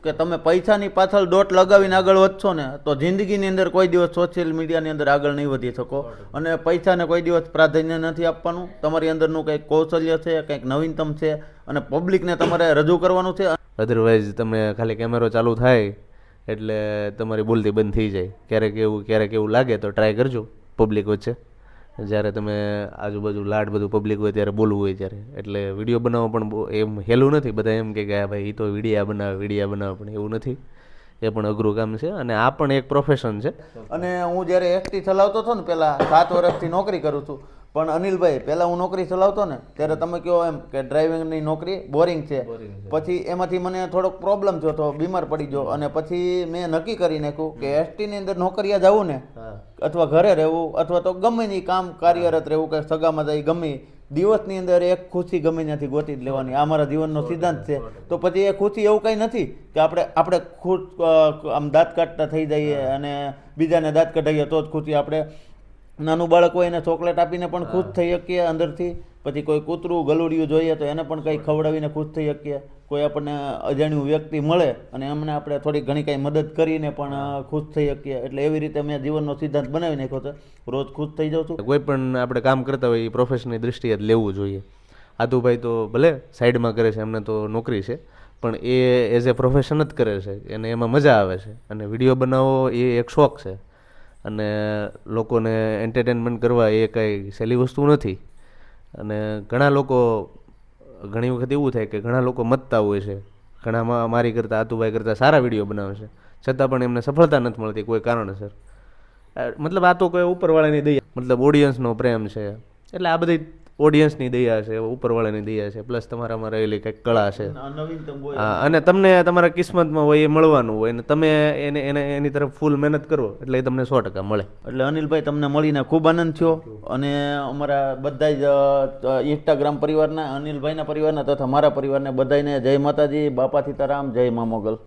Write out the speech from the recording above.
કે તમે પૈસાની પાછળ દોટ લગાવીને આગળ વધશો ને તો જિંદગીની અંદર કોઈ દિવસ સોશિયલ મીડિયાની અંદર આગળ નહીં વધી શકો. અને પૈસાને કોઈ દિવસ પ્રાધાન્ય નથી આપવાનું. તમારી અંદરનું કંઈક કૌશલ્ય છે, કંઈક નવીનતમ છે અને પબ્લિકને તમારે રજૂ કરવાનું છે. અધરવાઇઝ તમે ખાલી કેમેરો ચાલુ થાય એટલે તમારી બોલતી બંધ થઈ જાય. ક્યારેક એવું લાગે તો ટ્રાય કરજો પબ્લિક વચ્ચે, જ્યારે તમે આજુબાજુ લાડ બધું પબ્લિક હોય ત્યારે બોલવું હોય ત્યારે. એટલે વિડીયો બનાવવો પણ એમ હેલું નથી. બધા એમ કે હા ભાઈ એ તો વિડીયા બનાવે, પણ એવું નથી. એ પણ અઘરું કામ છે અને આ પણ એક પ્રોફેશન છે. અને હું જ્યારે એસટી ચલાવતો હતો ને, પહેલાં 7 વર્ષથી નોકરી કરું છું. પણ અનિલભાઈ, પહેલાં હું નોકરી ચલાવતો ને ત્યારે તમે કહો એમ કે ડ્રાઇવિંગની નોકરી બોરિંગ છે. પછી એમાંથી મને થોડોક પ્રોબ્લેમ થયો તો બીમાર પડી ગયો. અને પછી મેં નક્કી કરી નાખ્યું કે એસટીની અંદર નોકરીયા જવું ને, અથવા ઘરે રહેવું, અથવા તો ગમે નહીં કામ કાર્યરત રહેવું, કે સગામાં જાય ગમે, દિવસની અંદર એક ખુશી ગમે ત્યાંથી ગોતી જ લેવાની. આ મારા જીવનનો સિદ્ધાંત છે. તો પછી એ ખુશી એવું કંઈ નથી કે આપણે ખુશ આમ દાંત કાઢતા થઈ જઈએ અને બીજાને દાંત કઢાવીએ તો જ ખુશી. આપણે નાનું બાળક હોય એને ચોકલેટ આપીને પણ ખુશ થઈ શકીએ અંદરથી. પછી કોઈ કૂતરું ગલુડિયું જોઈએ તો એને પણ કંઈ ખવડાવીને ખુશ થઈ શકીએ. કોઈ આપણને અજાણ્યું વ્યક્તિ મળે અને એમને આપણે થોડી ઘણી કંઈ મદદ કરીને પણ ખુશ થઈ શકીએ. એટલે એવી રીતે મેં જીવનનો સિદ્ધાંત બનાવી નાખ્યો છે. રોજ ખુશ થઈ જાઉં છું. કોઈ પણ આપણે કામ કરતા હોય એ પ્રોફેશનની દૃષ્ટિએ જ લેવું જોઈએ. આદુભાઈ તો ભલે સાઈડમાં કરે છે, એમને તો નોકરી છે, પણ એ એઝ એ પ્રોફેશન જ કરે છે. એને એમાં મજા આવે છે. અને વિડીયો બનાવવો એ એક શોખ છે. અને લોકોને એન્ટરટેનમેન્ટ કરવા એ કાંઈ સહેલી વસ્તુ નથી. અને ઘણી વખત એવું થાય કે ઘણા લોકો મતતા હોય છે, ઘણા મારી કરતાં આતુભાઈ કરતાં સારા વિડીયો બનાવે છે, છતાં પણ એમને સફળતા નથી મળતી કોઈ કારણસર. મતલબ આ તો કોઈ ઉપરવાળાની દયા, મતલબ ઓડિયન્સનો પ્રેમ છે. એટલે આ બધી ઓડિયન્સની દયા છે, ઉપરવાળાની દયા છે, પ્લસ તમારામાં રહેલી કંઈક કળા છે. અને તમને તમારા કિસ્મતમાં હોય એ મળવાનું હોય ને તમે એની તરફ ફૂલ મહેનત કરો એટલે એ તમને 100% મળે. એટલે અનિલભાઈ, તમને મળીને ખૂબ આનંદ થયો. અને અમારા બધા જ ઇન્સ્ટાગ્રામ પરિવારના, અનિલભાઈના પરિવારના તથા મારા પરિવારને બધાને જય માતાજી, બાપા સીતારામ, જય મા મોગલ.